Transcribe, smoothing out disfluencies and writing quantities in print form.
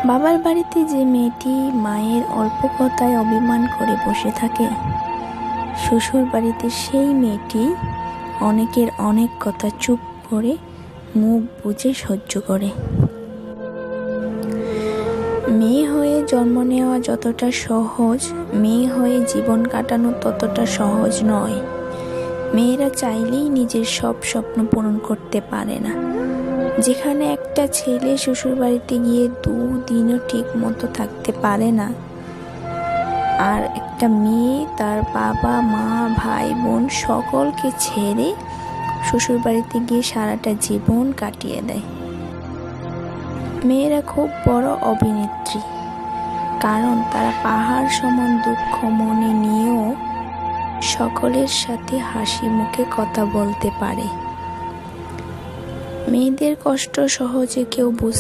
বাবার বাড়িতে যে মেয়েটি মায়ের অল্প কথায় অভিমান করে বসে থাকে, শ্বশুর বাড়িতে সেই মেয়েটি অনেকের অনেক কথা চুপ করে মুখ বুজে সহ্য করে। মেয়ে হয়ে জন্ম নেওয়া যতটা সহজ, মেয়ে হয়ে জীবন কাটানো ততটা সহজ নয়। মেয়েরা চাইলেই নিজের সব স্বপ্ন পূরণ করতে পারে না। যেখানে একটা ছেলে শ্বশুর বাড়িতে গিয়ে 2 দিনও ঠিক মতো থাকতে পারে না, আর একটা মেয়ে তার বাবা মা ভাই বোন সকলকে ছেড়ে শ্বশুর বাড়িতে গিয়ে সারাটা জীবন কাটিয়ে দেয়। মেয়েরা খুব বড় অভিনেত্রী, কারণ তারা পাহাড় সমান দুঃখ মনে নিয়েও সকলের সাথে হাসি মুখে কথা বলতে পারে। মেয়েদের কষ্ট সহজে কেউ বুঝতে